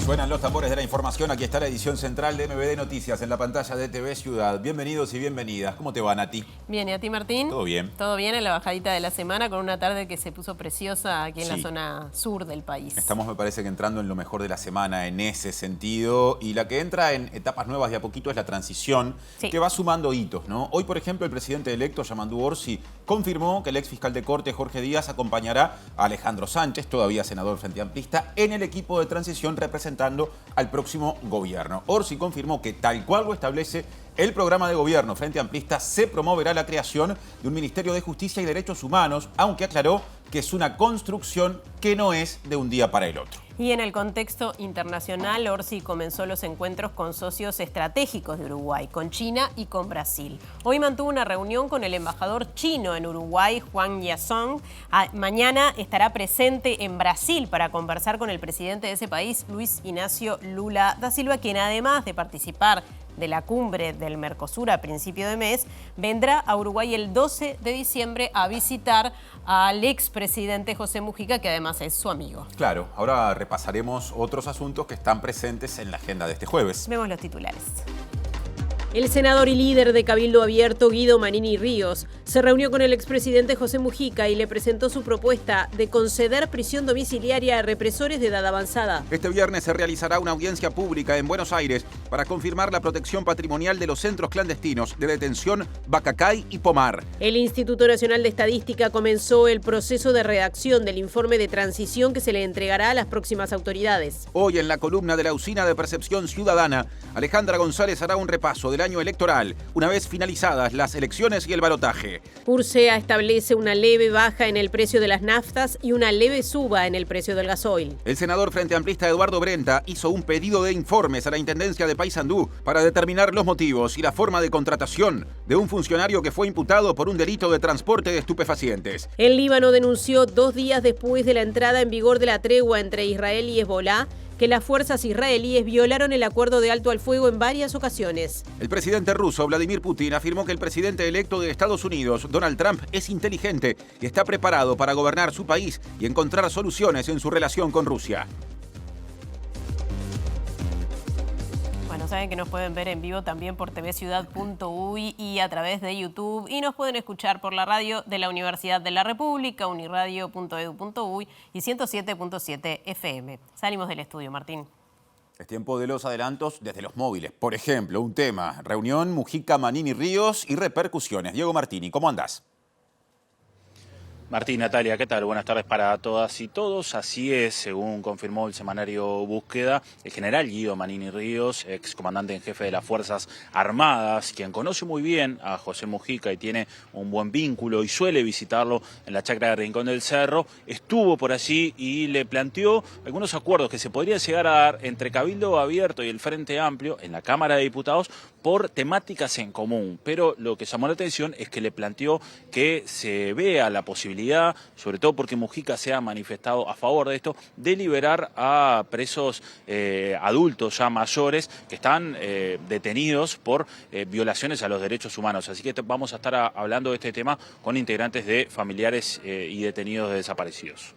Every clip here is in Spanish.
Suenan los tambores de la información. Aquí está la edición central de MBD Noticias en la pantalla de TV Ciudad. Bienvenidos y bienvenidas. ¿Cómo te va, Nati? Bien, ¿y a ti, Martín? Todo bien. Todo bien en la bajadita de la semana con una tarde que se puso preciosa aquí en la Sí. zona sur del país. Estamos, me parece, que entrando en lo mejor de la semana en ese sentido. Y la que entra en etapas nuevas de a poquito es la transición, Sí. que va sumando hitos, ¿no? Hoy, por ejemplo, el presidente electo, Yamandu Orsi, confirmó que el ex fiscal de Corte, Jorge Díaz, acompañará a Alejandro Sánchez, todavía senador frente amplista, en el equipo de transición representando al próximo gobierno. Orsi confirmó que, tal cual lo establece el programa de gobierno frente amplista, se promoverá la creación de un Ministerio de Justicia y Derechos Humanos, aunque aclaró que es una construcción que no es de un día para el otro. Y en el contexto internacional, Orsi comenzó los encuentros con socios estratégicos de Uruguay, con China y con Brasil. Hoy mantuvo una reunión con el embajador chino en Uruguay, Huang Yasong. Mañana estará presente en Brasil para conversar con el presidente de ese país, Luis Ignacio Lula da Silva, quien además de participar de la cumbre del Mercosur a principio de mes, vendrá a Uruguay el 12 de diciembre a visitar al expresidente José Mujica, que además es su amigo. Claro, ahora repasaremos otros asuntos que están presentes en la agenda de este jueves. Vemos los titulares. El senador y líder de Cabildo Abierto, Guido Manini Ríos, se reunió con el expresidente José Mujica y le presentó su propuesta de conceder prisión domiciliaria a represores de edad avanzada. Este viernes se realizará una audiencia pública en Buenos Aires para confirmar la protección patrimonial de los centros clandestinos de detención Bacacay y Pomar. El Instituto Nacional de Estadística comenzó el proceso de redacción del informe de transición que se le entregará a las próximas autoridades. Hoy, en la columna de la Usina de Percepción Ciudadana, Alejandra González hará un repaso del año electoral, una vez finalizadas las elecciones y el balotaje. Ursea establece una leve baja en el precio de las naftas y una leve suba en el precio del gasoil. El senador frente amplista Eduardo Brenta hizo un pedido de informes a la Intendencia de Paysandú para determinar los motivos y la forma de contratación de un funcionario que fue imputado por un delito de transporte de estupefacientes. El Líbano denunció 2 días después de la entrada en vigor de la tregua entre Israel y Hezbolá que las fuerzas israelíes violaron el acuerdo de alto al fuego en varias ocasiones. El presidente ruso, Vladimir Putin, afirmó que el presidente electo de Estados Unidos, Donald Trump, es inteligente y está preparado para gobernar su país y encontrar soluciones en su relación con Rusia. Bueno, saben que nos pueden ver en vivo también por tvciudad.uy y a través de YouTube, y nos pueden escuchar por la radio de la Universidad de la República, uniradio.edu.uy y 107.7 FM. Salimos del estudio, Martín. Es tiempo de los adelantos desde los móviles. Por ejemplo, un tema, reunión Mujica, Manini, Ríos y repercusiones. Diego Martini, ¿cómo andás? Martín, Natalia, ¿qué tal? Buenas tardes para todas y todos. Así es, según confirmó el semanario Búsqueda, el general Guido Manini Ríos, ex comandante en jefe de las Fuerzas Armadas, quien conoce muy bien a José Mujica y tiene un buen vínculo y suele visitarlo en la chacra de Rincón del Cerro, estuvo por allí y le planteó algunos acuerdos que se podrían llegar a dar entre Cabildo Abierto y el Frente Amplio en la Cámara de Diputados por temáticas en común. Pero lo que llamó la atención es que le planteó que se vea la posibilidad, sobre todo porque Mujica se ha manifestado a favor de esto, de liberar a presos adultos ya mayores que están detenidos por violaciones a los derechos humanos. Así que vamos a estar hablando de este tema con integrantes de familiares y detenidos de desaparecidos.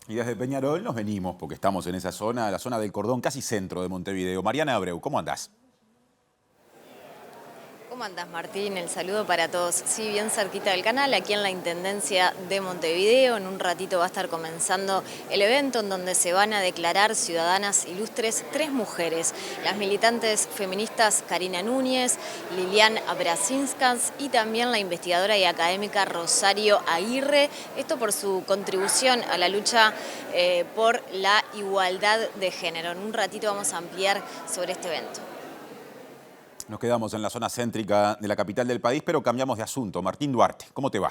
Y desde Peñarol nos venimos, porque estamos en esa zona, la zona del cordón casi centro de Montevideo. Mariana Abreu, ¿cómo andás? ¿Cómo andás, Martín? El saludo para todos. Sí, bien cerquita del canal, aquí en la Intendencia de Montevideo. En un ratito va a estar comenzando el evento en donde se van a declarar ciudadanas ilustres 3 mujeres. Las militantes feministas Karina Núñez, Lilian Abrazinskas y también la investigadora y académica Rosario Aguirre. Esto por su contribución a la lucha por la igualdad de género. En un ratito vamos a ampliar sobre este evento. Nos quedamos en la zona céntrica de la capital del país, pero cambiamos de asunto. Martín Duarte, ¿cómo te va?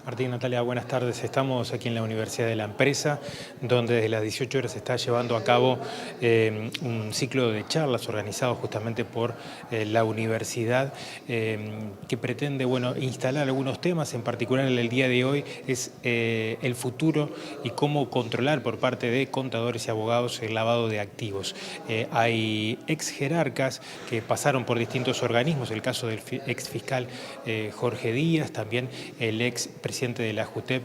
Martín, Natalia, buenas tardes. Estamos aquí en la Universidad de la Empresa, donde desde las 18 horas se está llevando a cabo un ciclo de charlas organizado justamente por la universidad que pretende instalar algunos temas. En particular, el día de hoy es el futuro y cómo controlar por parte de contadores y abogados el lavado de activos. Hay ex jerarcas que pasaron por distintos organismos, el caso del ex fiscal Jorge Díaz, también el ex presidente presidente de la JUTEP,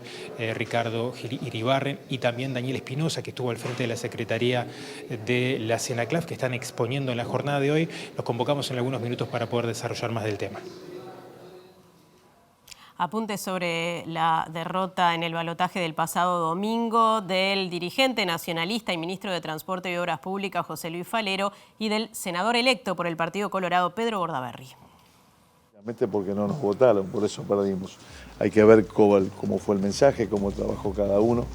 Ricardo Iribarren, y también Daniel Espinosa, que estuvo al frente de la Secretaría de la CENACLAF, que están exponiendo en la jornada de hoy. Los convocamos en algunos minutos para poder desarrollar más del tema. Apunte sobre la derrota en el balotaje del pasado domingo del dirigente nacionalista y ministro de Transporte y Obras Públicas, José Luis Falero, y del senador electo por el Partido Colorado, Pedro Bordaberry. Porque no nos votaron, por eso perdimos. Hay que ver cómo fue el mensaje, cómo trabajó cada uno.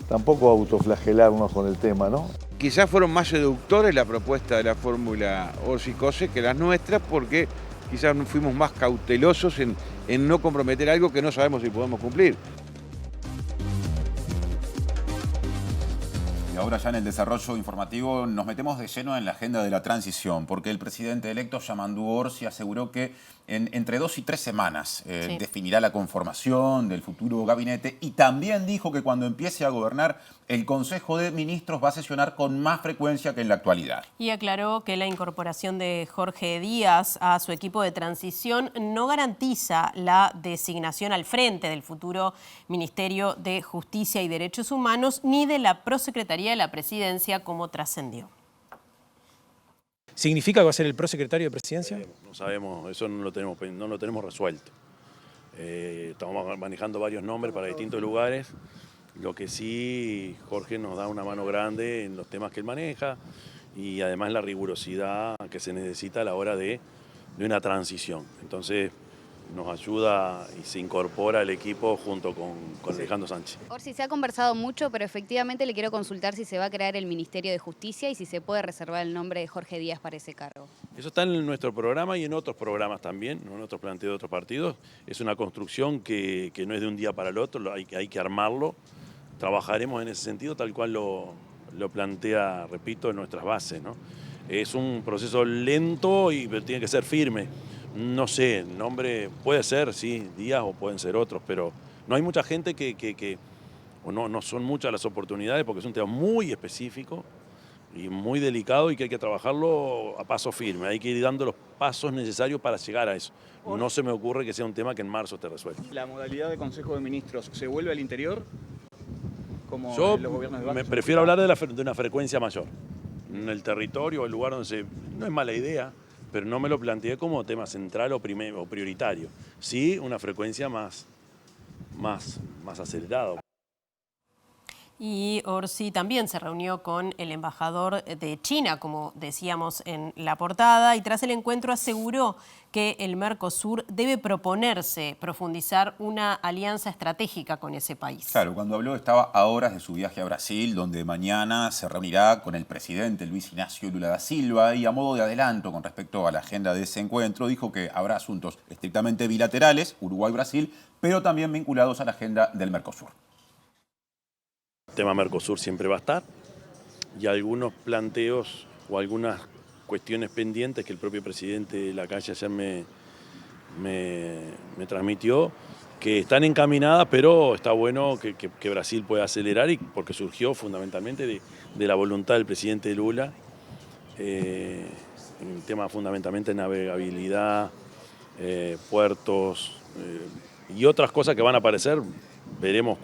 Tampoco autoflagelarnos con el tema, ¿no? Quizás fueron más seductores la propuesta de la fórmula Orsi-Cose que las nuestras, porque quizás fuimos más cautelosos en no comprometer algo que no sabemos si podemos cumplir. Y ahora ya en el desarrollo informativo nos metemos de lleno en la agenda de la transición, porque el presidente electo, Yamandu Orsi, aseguró que entre 2 y 3 semanas definirá la conformación del futuro gabinete, y también dijo que cuando empiece a gobernar, el Consejo de Ministros va a sesionar con más frecuencia que en la actualidad. Y aclaró que la incorporación de Jorge Díaz a su equipo de transición no garantiza la designación al frente del futuro Ministerio de Justicia y Derechos Humanos ni de la Prosecretaría de la Presidencia, como trascendió. ¿Significa que va a ser el prosecretario de Presidencia? No sabemos, eso no lo tenemos resuelto. Estamos manejando varios nombres para distintos lugares. Lo que sí, Jorge nos da una mano grande en los temas que él maneja y además la rigurosidad que se necesita a la hora de una transición. Entonces nos ayuda y se incorpora al equipo junto con Alejandro Sánchez. Orsi, se ha conversado mucho, pero efectivamente le quiero consultar si se va a crear el Ministerio de Justicia y si se puede reservar el nombre de Jorge Díaz para ese cargo. Eso está en nuestro programa y en otros programas también, en otros planteos de otros partidos. Es una construcción que no es de un día para el otro, hay que armarlo. Trabajaremos en ese sentido tal cual lo plantea, repito, en nuestras bases, ¿no? Es un proceso lento pero tiene que ser firme. No sé, el nombre puede ser, sí, Díaz o pueden ser otros, pero no hay mucha gente o no son muchas las oportunidades porque es un tema muy específico y muy delicado y que hay que trabajarlo a paso firme. Hay que ir dando los pasos necesarios para llegar a eso. No se me ocurre que sea un tema que en marzo esté resuelto. ¿La modalidad de Consejo de Ministros se vuelve al interior? Como Yo los gobiernos de prefiero hablar de una frecuencia mayor. En el territorio, el lugar donde no es mala idea, pero no me lo planteé como tema central o prioritario. Sí, una frecuencia más acelerada. Y Orsi también se reunió con el embajador de China, como decíamos en la portada, y tras el encuentro aseguró que el Mercosur debe proponerse profundizar una alianza estratégica con ese país. Claro, cuando habló estaba a horas de su viaje a Brasil, donde mañana se reunirá con el presidente Luis Ignacio Lula da Silva, y a modo de adelanto con respecto a la agenda de ese encuentro, dijo que habrá asuntos estrictamente bilaterales, Uruguay-Brasil, pero también vinculados a la agenda del Mercosur. El tema Mercosur siempre va a estar y algunos planteos o algunas cuestiones pendientes que el propio presidente Lacalle ayer me transmitió, que están encaminadas, pero está bueno que Brasil pueda acelerar y porque surgió fundamentalmente de la voluntad del presidente Lula, en el tema fundamentalmente de navegabilidad, puertos y otras cosas que van a aparecer. Veremos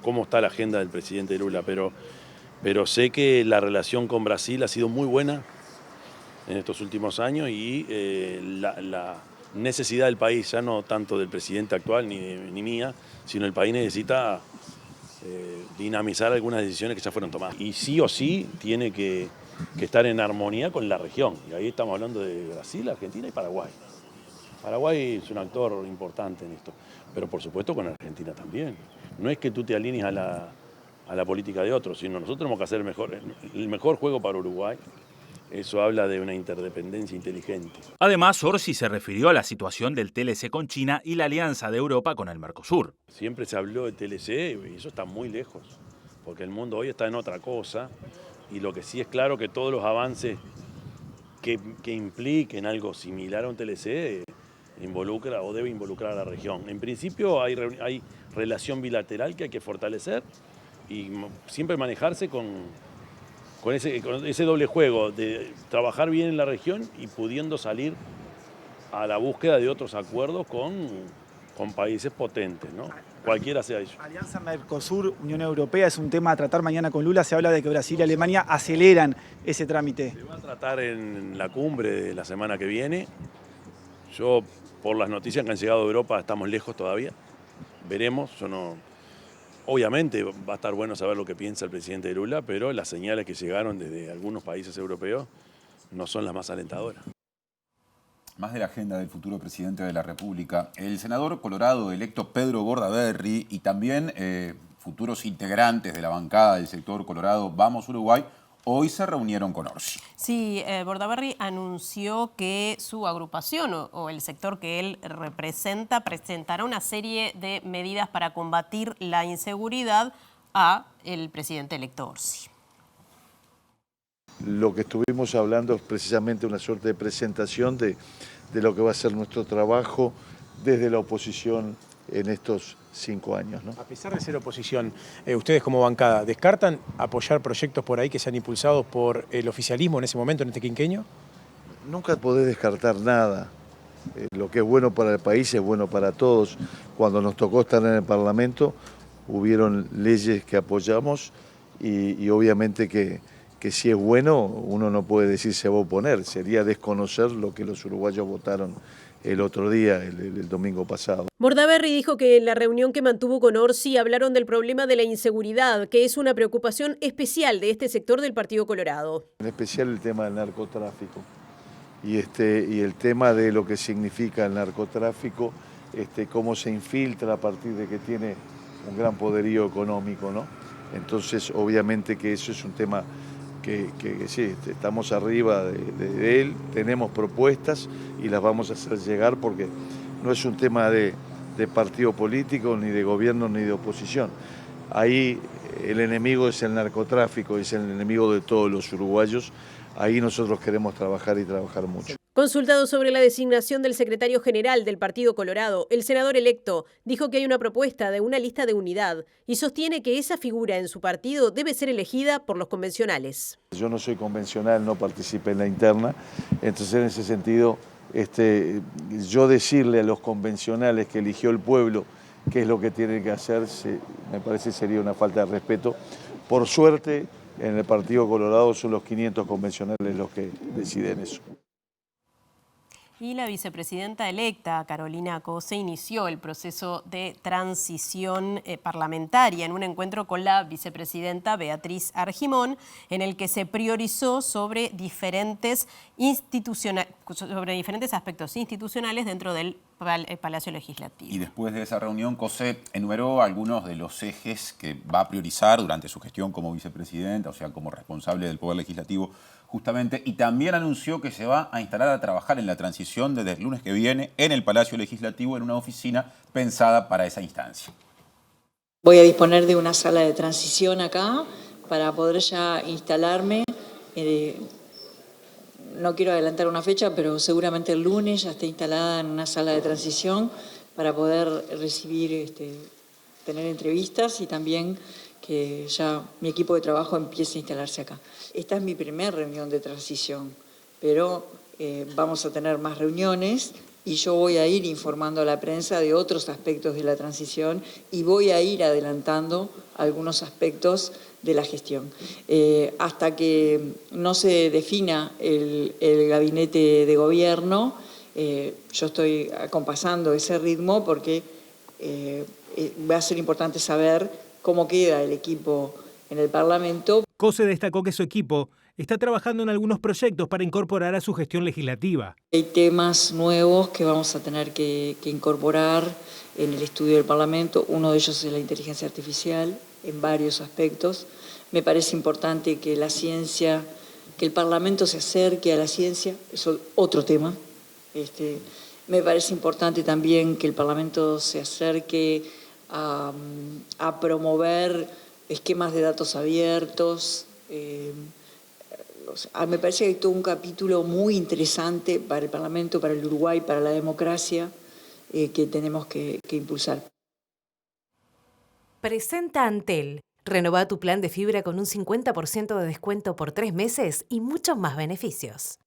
cómo está la agenda del presidente Lula, pero sé que la relación con Brasil ha sido muy buena en estos últimos años y la necesidad del país, ya no tanto del presidente actual ni mía, sino el país necesita dinamizar algunas decisiones que ya fueron tomadas. Y sí o sí tiene que estar en armonía con la región. Y ahí estamos hablando de Brasil, Argentina y Paraguay. Paraguay es un actor importante en esto, pero por supuesto con Argentina también. No es que tú te alinees a la política de otros, sino nosotros tenemos que hacer el mejor juego para Uruguay. Eso habla de una interdependencia inteligente. Además, Orsi se refirió a la situación del TLC con China y la alianza de Europa con el Mercosur. Siempre se habló de TLC y eso está muy lejos, porque el mundo hoy está en otra cosa y lo que sí es claro que todos los avances que impliquen algo similar a un TLC involucra o debe involucrar a la región. En principio hay relación bilateral que hay que fortalecer y siempre manejarse con ese doble juego de trabajar bien en la región y pudiendo salir a la búsqueda de otros acuerdos con países potentes, ¿no? cualquiera sea ello. Alianza Mercosur, Unión Europea, es un tema a tratar mañana con Lula. Se habla de que Brasil y Alemania aceleran ese trámite. Se va a tratar en la cumbre de la semana que viene. Yo, por las noticias que han llegado de Europa, estamos lejos todavía. Veremos, obviamente va a estar bueno saber lo que piensa el presidente Lula, pero las señales que llegaron desde algunos países europeos no son las más alentadoras. Más de la agenda del futuro presidente de la República, el senador colorado electo Pedro Bordaberry y también futuros integrantes de la bancada del sector colorado Vamos Uruguay hoy se reunieron con Orsi. Sí, Bordaberry anunció que su agrupación o el sector que él representa presentará una serie de medidas para combatir la inseguridad a el presidente electo Orsi. Lo que estuvimos hablando es precisamente una suerte de presentación de lo que va a ser nuestro trabajo desde la oposición en estos 5 años, ¿no? A pesar de ser oposición, ustedes como bancada, ¿descartan apoyar proyectos por ahí que sean impulsados por el oficialismo en ese momento, en este quinquenio? Nunca podés descartar nada. Lo que es bueno para el país es bueno para todos. Cuando nos tocó estar en el Parlamento, hubieron leyes que apoyamos y obviamente que si es bueno, uno no puede decir se va a oponer. Sería desconocer lo que los uruguayos votaron el otro día, el domingo pasado. Bordaberry dijo que en la reunión que mantuvo con Orsi hablaron del problema de la inseguridad, que es una preocupación especial de este sector del Partido Colorado. En especial el tema del narcotráfico y el tema de lo que significa el narcotráfico, cómo se infiltra a partir de que tiene un gran poderío económico, ¿no? Entonces, obviamente que eso es un tema que sí, estamos arriba de él, tenemos propuestas y las vamos a hacer llegar porque no es un tema de partido político, ni de gobierno, ni de oposición. Ahí el enemigo es el narcotráfico, es el enemigo de todos los uruguayos. Ahí nosotros queremos trabajar y trabajar mucho. Consultado sobre la designación del secretario general del Partido Colorado, el senador electo dijo que hay una propuesta de una lista de unidad y sostiene que esa figura en su partido debe ser elegida por los convencionales. Yo no soy convencional, no participé en la interna, entonces en ese sentido, yo decirle a los convencionales que eligió el pueblo qué es lo que tienen que hacer, me parece sería una falta de respeto. Por suerte, en el Partido Colorado son los 500 convencionales los que deciden eso. Y la vicepresidenta electa, Carolina Cose, inició el proceso de transición parlamentaria en un encuentro con la vicepresidenta Beatriz Argimón, en el que se priorizó sobre diferentes aspectos institucionales dentro del Palacio Legislativo. Y después de esa reunión, Cose enumeró algunos de los ejes que va a priorizar durante su gestión como vicepresidenta, o sea, como responsable del Poder Legislativo, justamente, y también anunció que se va a instalar a trabajar en la transición desde el lunes que viene en el Palacio Legislativo en una oficina pensada para esa instancia. Voy a disponer de una sala de transición acá para poder ya instalarme. No quiero adelantar una fecha, pero seguramente el lunes ya esté instalada en una sala de transición para poder recibir, tener entrevistas y también que ya mi equipo de trabajo empiece a instalarse acá. Esta es mi primera reunión de transición, pero vamos a tener más reuniones y yo voy a ir informando a la prensa de otros aspectos de la transición y voy a ir adelantando algunos aspectos de la gestión. Hasta que no se defina el gabinete de gobierno, yo estoy acompasando ese ritmo porque va a ser importante saber cómo queda el equipo en el Parlamento. Cose destacó que su equipo está trabajando en algunos proyectos para incorporar a su gestión legislativa. Hay temas nuevos que vamos a tener que incorporar en el estudio del Parlamento. Uno de ellos es la inteligencia artificial en varios aspectos. Me parece importante que la ciencia, que el Parlamento se acerque a la ciencia, eso es otro tema. Me parece importante también que el Parlamento se acerque a promover esquemas de datos abiertos. Me parece que hay todo un capítulo muy interesante para el Parlamento, para el Uruguay, para la democracia, que tenemos que impulsar. Presenta Antel. Renová tu plan de fibra con un 50% de descuento por 3 meses y muchos más beneficios.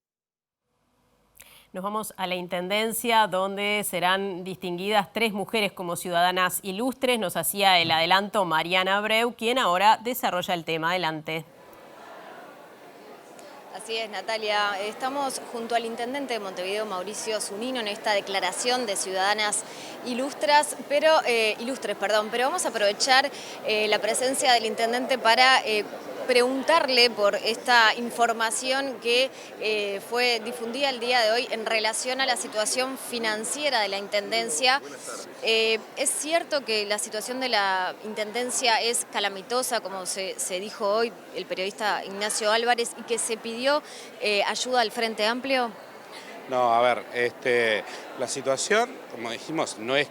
Nos vamos a la Intendencia, donde serán distinguidas 3 mujeres como ciudadanas ilustres. Nos hacía el adelanto Mariana Abreu, quien ahora desarrolla el tema. Adelante. Así es, Natalia. Estamos junto al intendente de Montevideo, Mauricio Zunino, en esta declaración de ciudadanas ilustres, pero vamos a aprovechar la presencia del intendente para preguntarle por esta información que fue difundida el día de hoy en relación a la situación financiera de la Intendencia. ¿Es cierto que la situación de la Intendencia es calamitosa, como se dijo hoy el periodista Ignacio Álvarez, y que se pidió ayuda al Frente Amplio? No, a ver, la situación, como dijimos, no es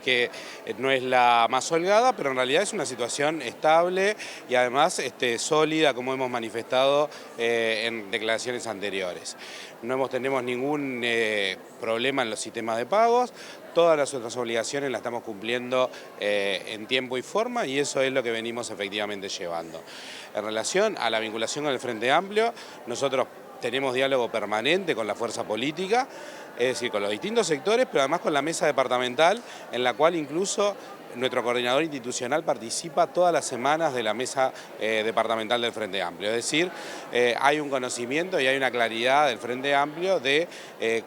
la más holgada, pero en realidad es una situación estable y además sólida, como hemos manifestado en declaraciones anteriores. No tenemos ningún problema en los sistemas de pagos, todas nuestras obligaciones las estamos cumpliendo en tiempo y forma, y eso es lo que venimos efectivamente llevando. En relación a la vinculación con el Frente Amplio, nosotros tenemos diálogo permanente con la fuerza política, es decir, con los distintos sectores, pero además con la mesa departamental, en la cual incluso nuestro coordinador institucional participa todas las semanas de la mesa departamental del Frente Amplio. Es decir, hay un conocimiento y hay una claridad del Frente Amplio de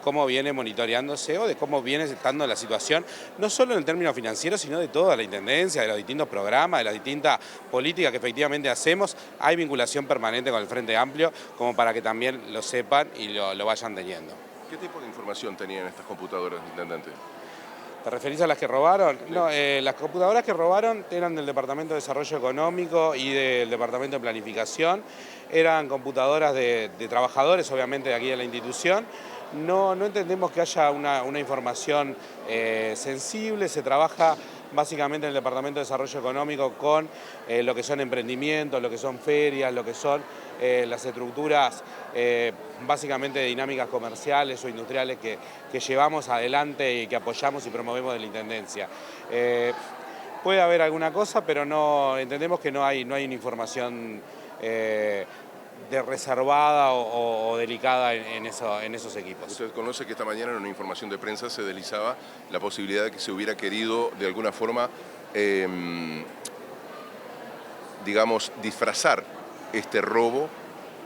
cómo viene monitoreándose o de cómo viene estando la situación, no solo en el término financiero, sino de toda la Intendencia, de los distintos programas, de las distintas políticas que efectivamente hacemos. Hay vinculación permanente con el Frente Amplio, como para que también lo sepan y lo vayan teniendo. ¿Qué tipo de información tenían estas computadoras, intendente? ¿Te referís a las que robaron? No, las computadoras que robaron eran del Departamento de Desarrollo Económico y del Departamento de Planificación. Eran computadoras de trabajadores, obviamente, de aquí de la institución. No entendemos que haya una información sensible. Se trabaja básicamente en el Departamento de Desarrollo Económico con lo que son emprendimientos, lo que son ferias, lo que son las estructuras básicamente de dinámicas comerciales o industriales que llevamos adelante y que apoyamos y promovemos de la Intendencia. Puede haber alguna cosa, pero no entendemos que no hay una información reservada o delicada en esos equipos. Usted conoce que esta mañana en una información de prensa se deslizaba la posibilidad de que se hubiera querido de alguna forma, digamos, disfrazar este robo,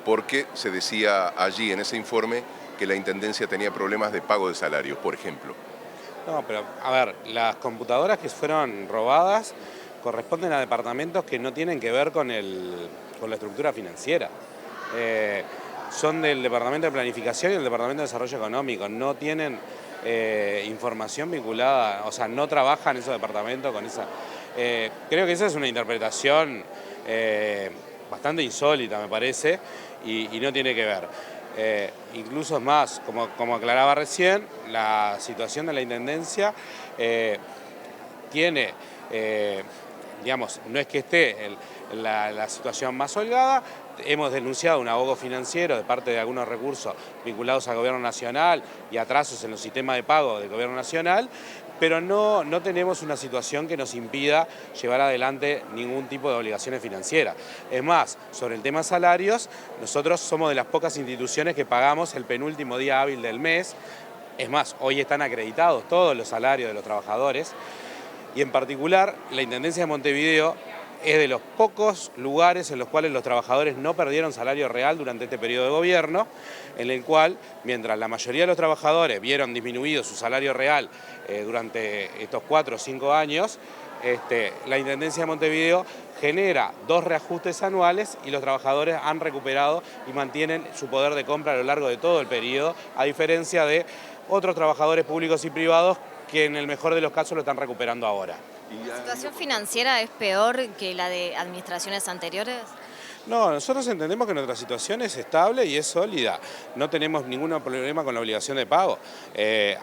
porque se decía allí en ese informe que la Intendencia tenía problemas de pago de salarios, por ejemplo. No, pero a ver, las computadoras que fueron robadas corresponden a departamentos que no tienen que ver con la estructura financiera. Son del Departamento de Planificación y del Departamento de Desarrollo Económico, no tienen información vinculada, o sea, no trabajan esos departamentos con esa... creo que esa es una interpretación bastante insólita, me parece, y no tiene que ver. Incluso es más, como aclaraba recién, la situación de la Intendencia tiene, digamos, no es que esté en la situación más holgada. Hemos denunciado un ahogo financiero de parte de algunos recursos vinculados al Gobierno Nacional y atrasos en los sistemas de pago del Gobierno Nacional, pero no tenemos una situación que nos impida llevar adelante ningún tipo de obligaciones financieras. Es más, sobre el tema salarios, nosotros somos de las pocas instituciones que pagamos el penúltimo día hábil del mes. Es más, hoy están acreditados todos los salarios de los trabajadores y en particular la Intendencia de Montevideo es de los pocos lugares en los cuales los trabajadores no perdieron salario real durante este periodo de gobierno, en el cual, mientras la mayoría de los trabajadores vieron disminuido su salario real durante estos 4 o 5 años, la Intendencia de Montevideo genera 2 reajustes anuales y los trabajadores han recuperado y mantienen su poder de compra a lo largo de todo el periodo, a diferencia de otros trabajadores públicos y privados que en el mejor de los casos lo están recuperando ahora. ¿La situación financiera es peor que la de administraciones anteriores? No, nosotros entendemos que nuestra situación es estable y es sólida. No tenemos ningún problema con la obligación de pago.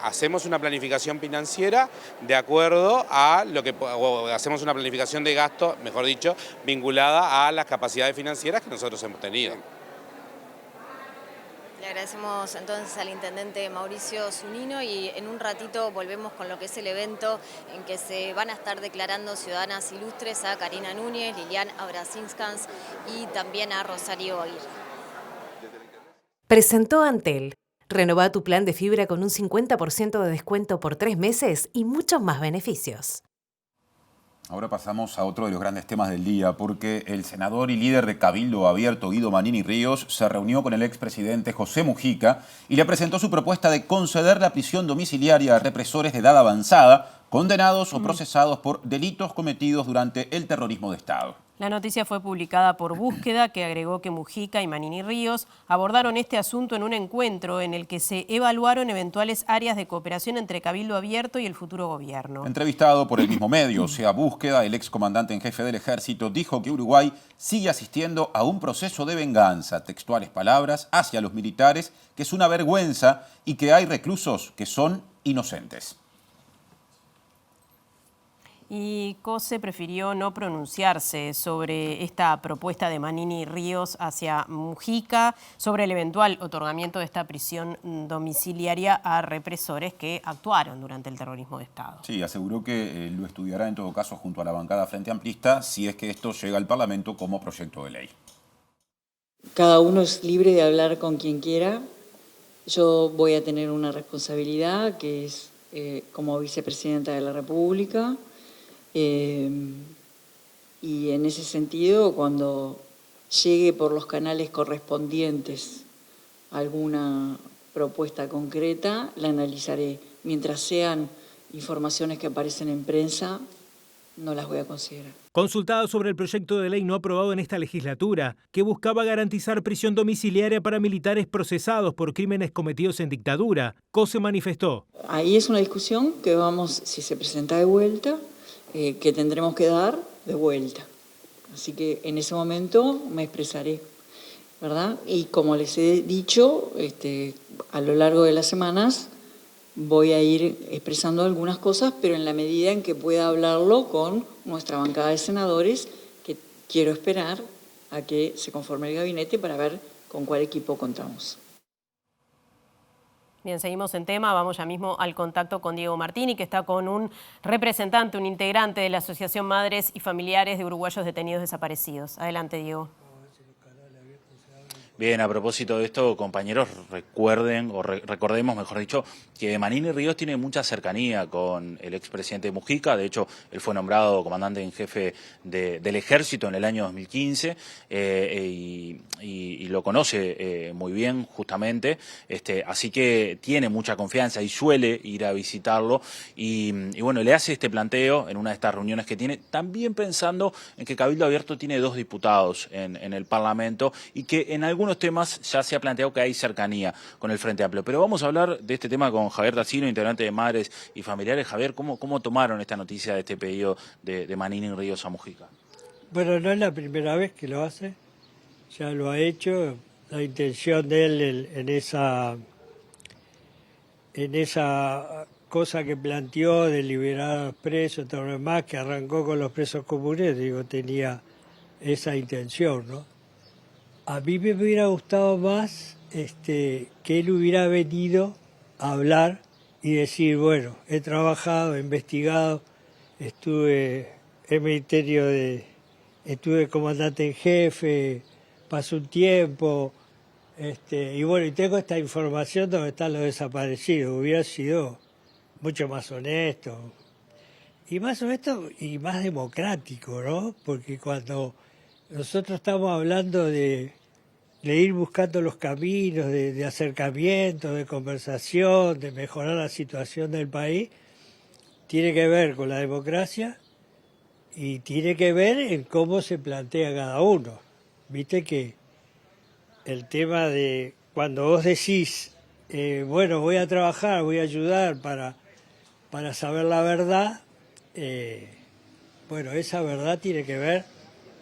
Hacemos una planificación financiera de acuerdo a lo que... o hacemos una planificación de gasto, mejor dicho, vinculada a las capacidades financieras que nosotros hemos tenido. Le agradecemos entonces al intendente Mauricio Zunino y en un ratito volvemos con lo que es el evento en que se van a estar declarando ciudadanas ilustres a Karina Núñez, Lilian Abrasinskans y también a Rosario Aguirre. Presentó Antel, Renová tu plan de fibra con un 50% de descuento por 3 meses y muchos más beneficios. Ahora pasamos a otro de los grandes temas del día, porque el senador y líder de Cabildo Abierto, Guido Manini Ríos, se reunió con el expresidente José Mujica y le presentó su propuesta de conceder la prisión domiciliaria a represores de edad avanzada, condenados o procesados por delitos cometidos durante el terrorismo de Estado. La noticia fue publicada por Búsqueda, que agregó que Mujica y Manini Ríos abordaron este asunto en un encuentro en el que se evaluaron eventuales áreas de cooperación entre Cabildo Abierto y el futuro gobierno. Entrevistado por el mismo medio, o sea, Búsqueda, el excomandante en jefe del Ejército dijo que Uruguay sigue asistiendo a un proceso de venganza, textuales palabras, hacia los militares, que es una vergüenza y que hay reclusos que son inocentes. Y COSE prefirió no pronunciarse sobre esta propuesta de Manini Ríos hacia Mujica, sobre el eventual otorgamiento de esta prisión domiciliaria a represores que actuaron durante el terrorismo de Estado. Sí, aseguró que lo estudiará en todo caso junto a la bancada Frente Amplista si es que esto llega al Parlamento como proyecto de ley. Cada uno es libre de hablar con quien quiera. Yo voy a tener una responsabilidad que es como vicepresidenta de la República. Y en ese sentido, cuando llegue por los canales correspondientes alguna propuesta concreta, la analizaré. Mientras sean informaciones que aparecen en prensa, no las voy a considerar. Consultado sobre el proyecto de ley no aprobado en esta legislatura, que buscaba garantizar prisión domiciliaria para militares procesados por crímenes cometidos en dictadura, COSE manifestó. Ahí es una discusión que vamos, si se presenta de vuelta, que tendremos que dar de vuelta. Así que en ese momento me expresaré, ¿verdad? Y como les he dicho, a lo largo de las semanas voy a ir expresando algunas cosas, pero en la medida en que pueda hablarlo con nuestra bancada de senadores, que quiero esperar a que se conforme el gabinete para ver con cuál equipo contamos. Bien, seguimos en tema, vamos ya mismo al contacto con Diego Martini, que está con un representante, un integrante de la Asociación Madres y Familiares de Uruguayos Detenidos Desaparecidos. Adelante, Diego. Bien, a propósito de esto, compañeros, recordemos, mejor dicho, que Manini Ríos tiene mucha cercanía con el expresidente Mujica. De hecho, él fue nombrado comandante en jefe del Ejército en el año 2015 y lo conoce muy bien, justamente. Así que tiene mucha confianza y suele ir a visitarlo. Y bueno, le hace este planteo en una de estas reuniones que tiene, también pensando en que Cabildo Abierto tiene 2 diputados en el Parlamento y que en algunos temas ya se ha planteado que hay cercanía con el Frente Amplio. Pero vamos a hablar de este tema con Javier Tassino, integrante de Madres y Familiares. Javier, ¿cómo tomaron esta noticia de este pedido de Manini Ríos a Mujica? Bueno, no es la primera vez que lo hace, ya lo ha hecho. La intención de él en esa cosa que planteó de liberar a los presos y todo lo demás, que arrancó con los presos comunes, tenía esa intención, ¿no? A mí me hubiera gustado más que él hubiera venido a hablar y decir, bueno, he trabajado, he investigado, estuve estuve comandante en jefe, pasó un tiempo, y bueno, y tengo esta información donde están los desaparecidos. Hubiera sido mucho más honesto y más democrático, ¿no? Porque cuando nosotros estamos hablando de ir buscando los caminos de acercamiento, de conversación, de mejorar la situación del país, tiene que ver con la democracia y tiene que ver en cómo se plantea cada uno. Viste que el tema de cuando vos decís, bueno, voy a trabajar, voy a ayudar para saber la verdad, bueno, esa verdad tiene que ver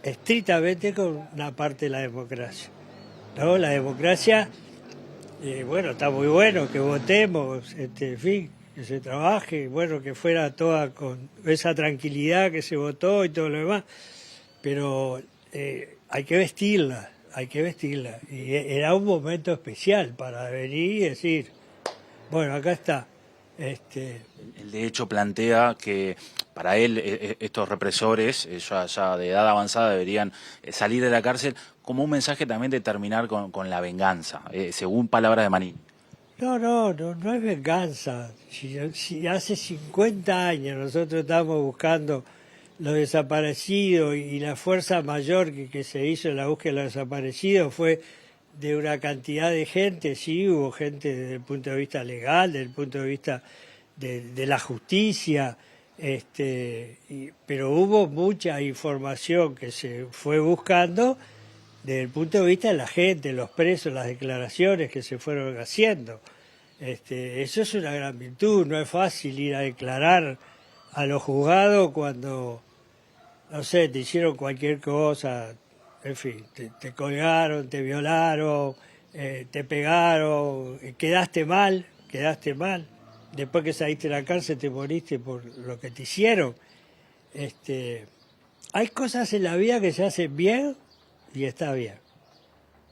estrictamente con una parte de la democracia, ¿no? La democracia, bueno, está muy bueno que votemos, en fin, que se trabaje, bueno, que fuera toda con esa tranquilidad que se votó y todo lo demás, pero hay que vestirla, y era un momento especial para venir y decir, bueno, acá está. Él de hecho plantea que para él estos represores ya de edad avanzada deberían salir de la cárcel como un mensaje también de terminar con la venganza, según palabras de Manini. No es venganza. Si hace 50 años nosotros estamos buscando los desaparecidos y la fuerza mayor que se hizo en la búsqueda de los desaparecidos fue de una cantidad de gente, sí, hubo gente desde el punto de vista legal, desde el punto de vista de la justicia, pero hubo mucha información que se fue buscando desde el punto de vista de la gente, los presos, las declaraciones que se fueron haciendo. Eso es una gran virtud, no es fácil ir a declarar a los juzgados cuando, no sé, te hicieron cualquier cosa, en fin, te colgaron, te violaron, te pegaron, quedaste mal. Después que saliste de la cárcel te moriste por lo que te hicieron. Hay cosas en la vida que se hacen bien y está bien.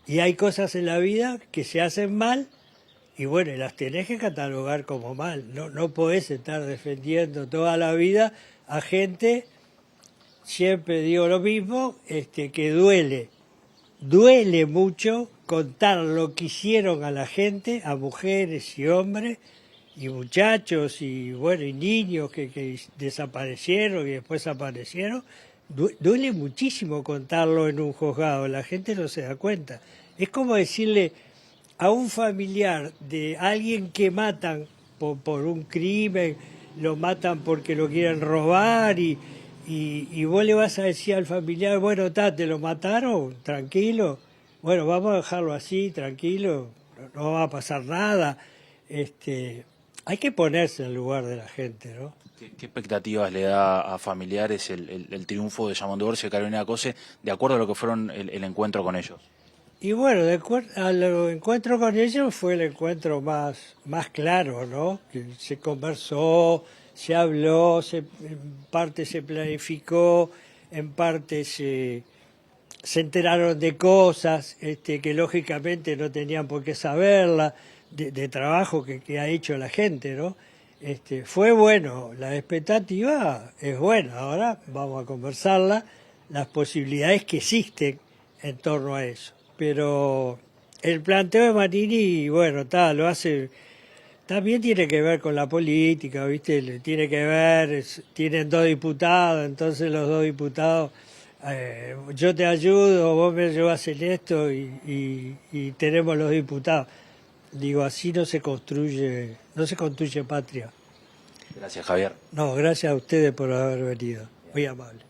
Y hay cosas en la vida que se hacen mal y bueno, las tenés que catalogar como mal. No podés estar defendiendo toda la vida a gente, siempre digo lo mismo, que duele. Duele mucho contar lo que hicieron a la gente, a mujeres y hombres, y muchachos y bueno y niños que desaparecieron y después aparecieron. Duele muchísimo contarlo en un juzgado, la gente no se da cuenta. Es como decirle a un familiar de alguien que matan por un crimen, lo matan porque lo quieren robar y vos le vas a decir al familiar, bueno, te lo mataron, tranquilo, bueno, vamos a dejarlo así, tranquilo, no va a pasar nada. Hay que ponerse en el lugar de la gente, ¿no? ¿Qué expectativas le da a familiares el triunfo de Yamandu Orsi y Carolina Cose, de acuerdo a lo que fueron el encuentro con ellos? Y bueno, el encuentro con ellos fue el encuentro más claro, ¿no? Que se conversó, se habló, en parte se planificó, en parte se enteraron de cosas que lógicamente no tenían por qué saberla, de trabajo que ha hecho la gente, ¿no? Fue bueno, la expectativa es buena, ahora vamos a conversarla, las posibilidades que existen en torno a eso. Pero el planteo de Manini, bueno, lo hace, también tiene que ver con la política, ¿viste? Tiene que ver, tienen 2 diputados, entonces los 2 diputados, yo te ayudo, vos me ayudás en esto y tenemos los diputados. Digo, así no se construye patria. Gracias, Javier. No, gracias a ustedes por haber venido. Muy amable.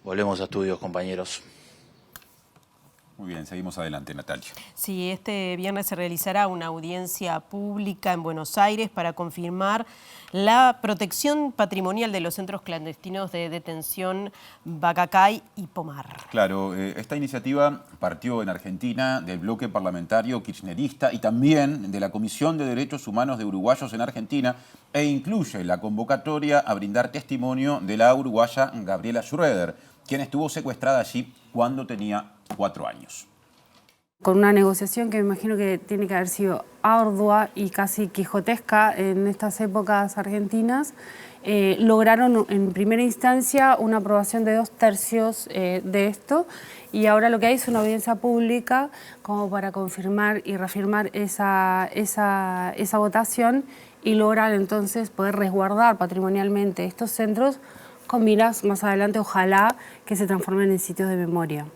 Volvemos a estudios, compañeros. Muy bien, seguimos adelante, Natalia. Sí, este viernes se realizará una audiencia pública en Buenos Aires para confirmar la protección patrimonial de los centros clandestinos de detención Bacacay y Pomar. Claro, esta iniciativa partió en Argentina del bloque parlamentario kirchnerista y también de la Comisión de Derechos Humanos de Uruguayos en Argentina e incluye la convocatoria a brindar testimonio de la uruguaya Gabriela Schroeder, quien estuvo secuestrada allí cuando tenía 4 años. Con una negociación que me imagino que tiene que haber sido ardua y casi quijotesca en estas épocas argentinas, lograron en primera instancia una aprobación de 2/3 de esto y ahora lo que hay es una audiencia pública como para confirmar y reafirmar esa votación y lograr entonces poder resguardar patrimonialmente estos centros con miras más adelante, ojalá, que se transformen en sitios de memoria.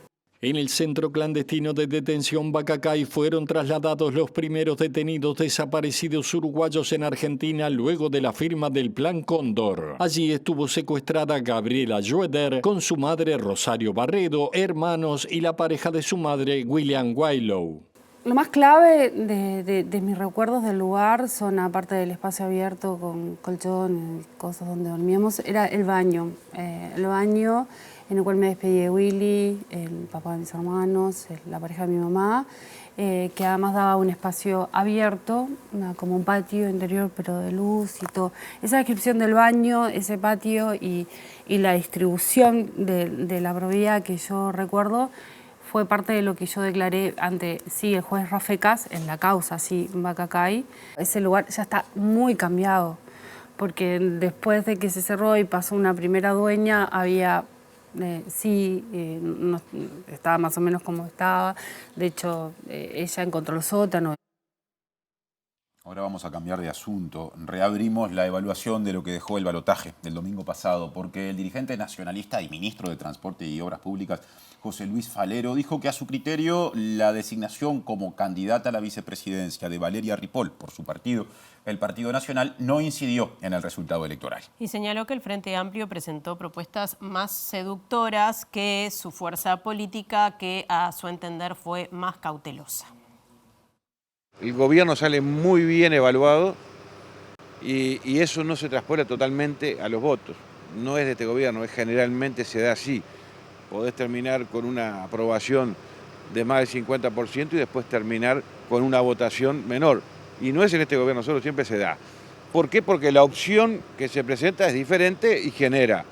En el centro clandestino de detención Bacacay fueron trasladados los primeros detenidos desaparecidos uruguayos en Argentina luego de la firma del Plan Cóndor. Allí estuvo secuestrada Gabriela Schroeder con su madre Rosario Barredo, hermanos y la pareja de su madre William Waylow. Lo más clave de mis recuerdos del lugar son, aparte del espacio abierto con colchón, cosas donde dormíamos, era el baño. El baño en el cual me despedí de Willy, el papá de mis hermanos, la pareja de mi mamá, que además daba un espacio abierto, como un patio interior, pero de luz y todo. Esa descripción del baño, ese patio y la distribución de la propiedad que yo recuerdo fue parte de lo que yo declaré ante el juez Rafecas en la causa, Bacacay. Ese lugar ya está muy cambiado, porque después de que se cerró y pasó una primera dueña, había... no, estaba más o menos como estaba. De hecho, ella encontró el sótano. Ahora vamos a cambiar de asunto. Reabrimos la evaluación de lo que dejó el balotaje del domingo pasado, porque el dirigente nacionalista y ministro de Transporte y Obras Públicas, José Luis Falero, dijo que a su criterio la designación como candidata a la vicepresidencia de Valeria Ripoll por su partido, el Partido Nacional, no incidió en el resultado electoral. Y señaló que el Frente Amplio presentó propuestas más seductoras que su fuerza política, que a su entender fue más cautelosa. El gobierno sale muy bien evaluado y eso no se traspola totalmente a los votos. No es de este gobierno, generalmente se da así. Podés terminar con una aprobación de más del 50% y después terminar con una votación menor. Y no es en este gobierno solo, siempre se da. ¿Por qué? Porque la opción que se presenta es diferente y genera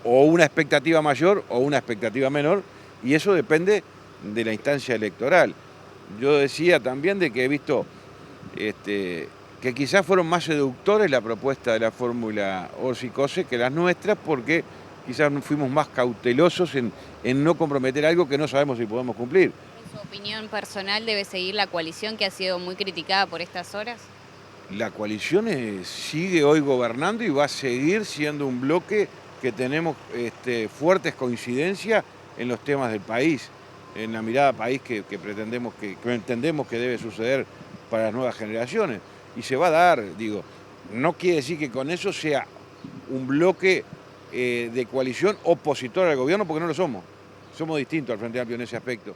o una expectativa mayor o una expectativa menor, y eso depende de la instancia electoral. Yo decía también de que he visto que quizás fueron más seductores la propuesta de la fórmula Orsi-Cose que las nuestras, porque quizás fuimos más cautelosos en no comprometer algo que no sabemos si podemos cumplir. ¿En su opinión personal debe seguir la coalición que ha sido muy criticada por estas horas? La coalición sigue hoy gobernando y va a seguir siendo un bloque que tenemos fuertes coincidencias en los temas del país, en la mirada país que pretendemos, que entendemos que debe suceder para las nuevas generaciones. Y se va a dar, digo, no quiere decir que con eso sea un bloque de coalición opositor al gobierno, porque no lo somos. Somos distintos al Frente Amplio en ese aspecto.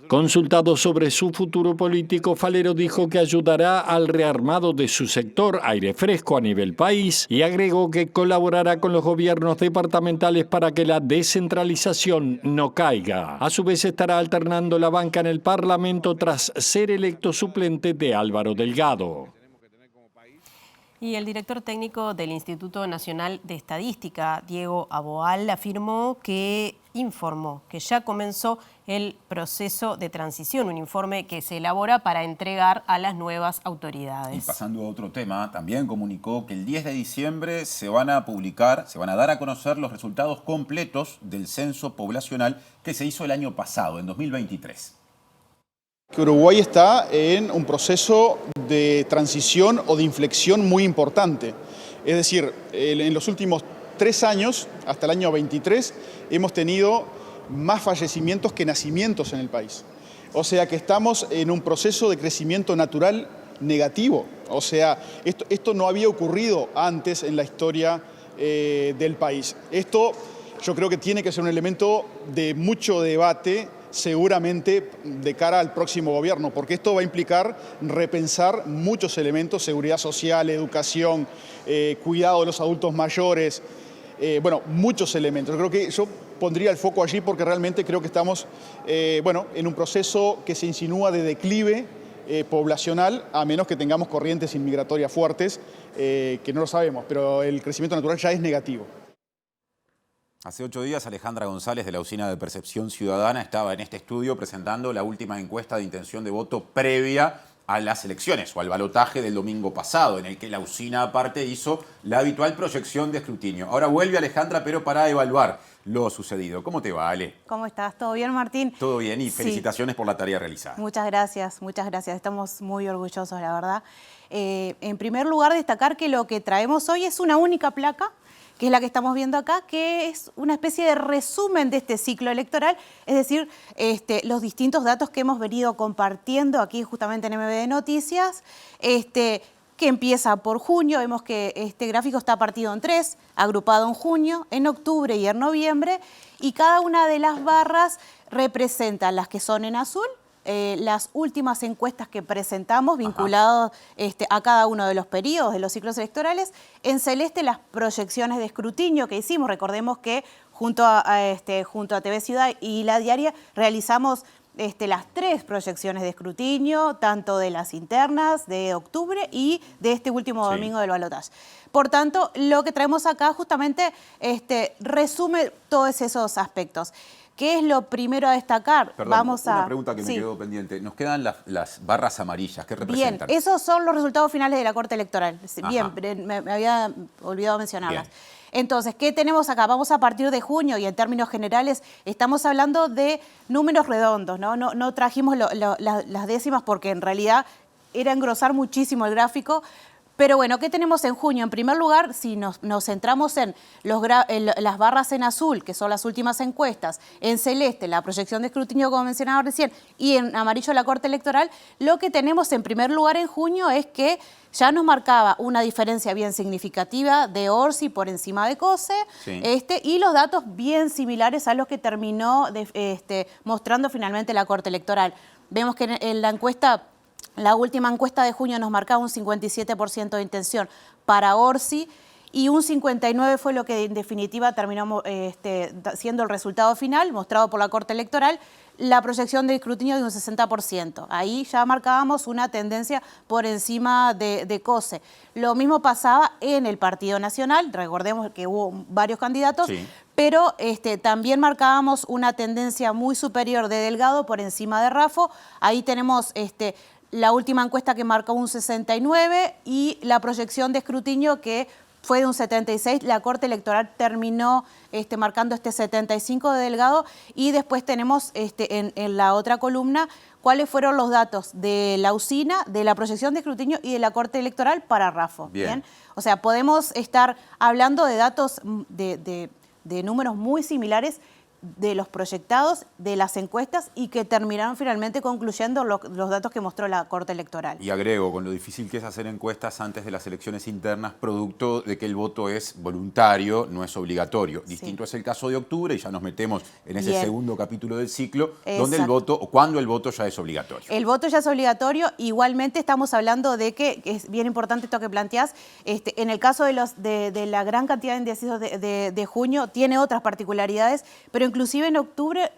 Consultado sobre su futuro político, Falero dijo que ayudará al rearmado de su sector, Aire Fresco, a nivel país, y agregó que colaborará con los gobiernos departamentales para que la descentralización no caiga. A su vez estará alternando la banca en el Parlamento tras ser electo suplente de Álvaro Delgado. Y el director técnico del Instituto Nacional de Estadística, Diego Aboal, informó que ya comenzó el proceso de transición, un informe que se elabora para entregar a las nuevas autoridades. Y pasando a otro tema, también comunicó que el 10 de diciembre se van a dar a conocer los resultados completos del censo poblacional que se hizo el año pasado, en 2023. Que Uruguay está en un proceso de transición o de inflexión muy importante. Es decir, en los últimos 3 años, hasta el año 23, hemos tenido más fallecimientos que nacimientos en el país. O sea que estamos en un proceso de crecimiento natural negativo. O sea, esto no había ocurrido antes en la historia del país. Esto yo creo que tiene que ser un elemento de mucho debate, seguramente de cara al próximo gobierno, porque esto va a implicar repensar muchos elementos: seguridad social, educación, cuidado de los adultos mayores, muchos elementos. Yo creo que yo pondría el foco allí porque realmente creo que estamos en un proceso que se insinúa de declive poblacional, a menos que tengamos corrientes inmigratorias fuertes, que no lo sabemos, pero el crecimiento natural ya es negativo. Hace 8 días, Alejandra González, de la Usina de Percepción Ciudadana, estaba en este estudio presentando la última encuesta de intención de voto previa a las elecciones o al balotaje del domingo pasado, en el que la Usina aparte hizo la habitual proyección de escrutinio. Ahora vuelve Alejandra, pero para evaluar lo sucedido. ¿Cómo te va, Ale? ¿Cómo estás? ¿Todo bien, Martín? Todo bien y Sí. felicitaciones por la tarea realizada. Muchas gracias, muchas gracias. Estamos muy orgullosos, la verdad. En primer lugar, destacar que lo que traemos hoy es una única placa, que es la que estamos viendo acá, que es una especie de resumen de este ciclo electoral, es decir, los distintos datos que hemos venido compartiendo aquí justamente en MBD Noticias, que empieza por junio. Vemos que este gráfico está partido en 3, agrupado en junio, en octubre y en noviembre, y cada una de las barras representa las que son en azul, las últimas encuestas que presentamos vinculadas a cada uno de los periodos de los ciclos electorales. En celeste, las proyecciones de escrutinio que hicimos. Recordemos que junto a TV Ciudad y La Diaria realizamos las 3 proyecciones de escrutinio, tanto de las internas de octubre y de este último domingo del balotaje. Por tanto, lo que traemos acá justamente resume todos esos aspectos. ¿Qué es lo primero a destacar? Perdón, una pregunta que me quedó pendiente. Nos quedan las barras amarillas. ¿Qué representan? Bien, esos son los resultados finales de la Corte Electoral. Bien, me había olvidado mencionarlas. Bien. Entonces, ¿qué tenemos acá? Vamos a partir de junio y en términos generales estamos hablando de números redondos, ¿no? No trajimos las décimas porque en realidad era engrosar muchísimo el gráfico. Pero bueno, ¿qué tenemos en junio? En primer lugar, si nos centramos en las barras en azul, que son las últimas encuestas, en celeste, la proyección de escrutinio, como mencionaba recién, y en amarillo la Corte Electoral, lo que tenemos en primer lugar en junio es que ya nos marcaba una diferencia bien significativa de Orsi por encima de COSE, sí, y los datos bien similares a los que terminó mostrando finalmente la Corte Electoral. Vemos que en la encuesta... La última encuesta de junio nos marcaba un 57% de intención para Orsi y un 59% fue lo que en definitiva terminó siendo el resultado final, mostrado por la Corte Electoral, la proyección de escrutinio de un 60%. Ahí ya marcábamos una tendencia por encima de COSE. Lo mismo pasaba en el Partido Nacional, recordemos que hubo varios candidatos, sí, pero también marcábamos una tendencia muy superior de Delgado por encima de Raffo. Ahí tenemos... la última encuesta que marcó un 69 y la proyección de escrutinio que fue de un 76. La Corte Electoral terminó marcando 75 de Delgado y después tenemos en la otra columna cuáles fueron los datos de la usina, de la proyección de escrutinio y de la Corte Electoral para Raffo. Bien. O sea, podemos estar hablando de datos de números muy similares de los proyectados, de las encuestas y que terminaron finalmente concluyendo los datos que mostró la Corte Electoral. Y agrego, con lo difícil que es hacer encuestas antes de las elecciones internas, producto de que el voto es voluntario, no es obligatorio. Distinto es el caso de octubre y ya nos metemos en ese segundo capítulo del ciclo, donde el voto, o cuando el voto ya es obligatorio. El voto ya es obligatorio, igualmente estamos hablando de que es bien importante esto que planteás, en el caso de la gran cantidad de indecisos de junio, tiene otras particularidades, pero inclusive en octubre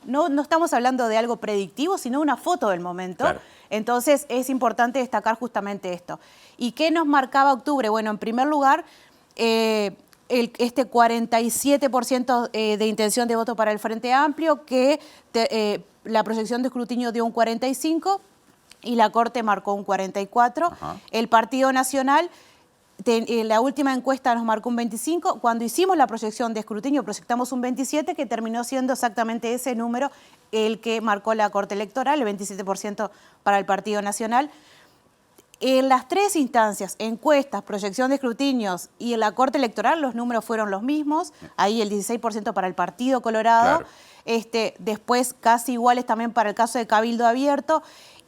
no estamos hablando de algo predictivo, sino una foto del momento. Claro. Entonces es importante destacar justamente esto. ¿Y qué nos marcaba octubre? Bueno, en primer lugar, 47% de intención de voto para el Frente Amplio, que la proyección de escrutinio dio un 45% y la Corte marcó un 44%. Ajá. El Partido Nacional... la última encuesta nos marcó un 25%. Cuando hicimos la proyección de escrutinio, proyectamos un 27%, que terminó siendo exactamente ese número el que marcó la Corte Electoral, el 27% para el Partido Nacional. En las tres instancias, encuestas, proyección de escrutinios y en la Corte Electoral, los números fueron los mismos. Ahí el 16% para el Partido Colorado. Claro. Después casi iguales también para el caso de Cabildo Abierto.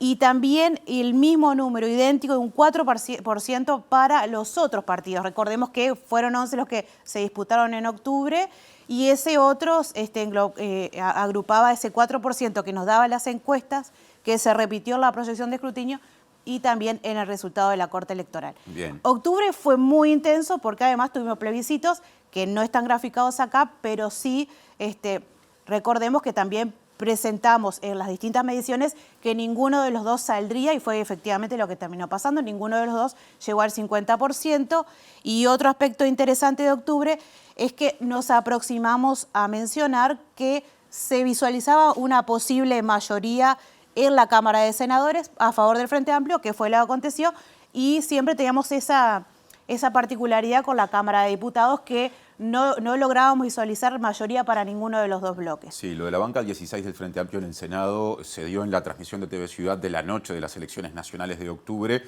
Y también el mismo número idéntico de un 4% para los otros partidos. Recordemos que fueron 11 los que se disputaron en octubre y ese otro agrupaba ese 4% que nos daban las encuestas, que se repitió en la proyección de escrutinio y también en el resultado de la Corte Electoral. Bien. Octubre fue muy intenso porque además tuvimos plebiscitos que no están graficados acá, pero sí recordemos que también presentamos en las distintas mediciones que ninguno de los dos saldría y fue efectivamente lo que terminó pasando. Ninguno de los dos llegó al 50%. Y otro aspecto interesante de octubre es que nos aproximamos a mencionar que se visualizaba una posible mayoría en la Cámara de Senadores a favor del Frente Amplio, que fue lo que aconteció, y siempre teníamos esa particularidad con la Cámara de Diputados que no lográbamos visualizar mayoría para ninguno de los dos bloques. Sí, lo de la banca 16 del Frente Amplio en el Senado se dio en la transmisión de TV Ciudad de la noche de las elecciones nacionales de octubre.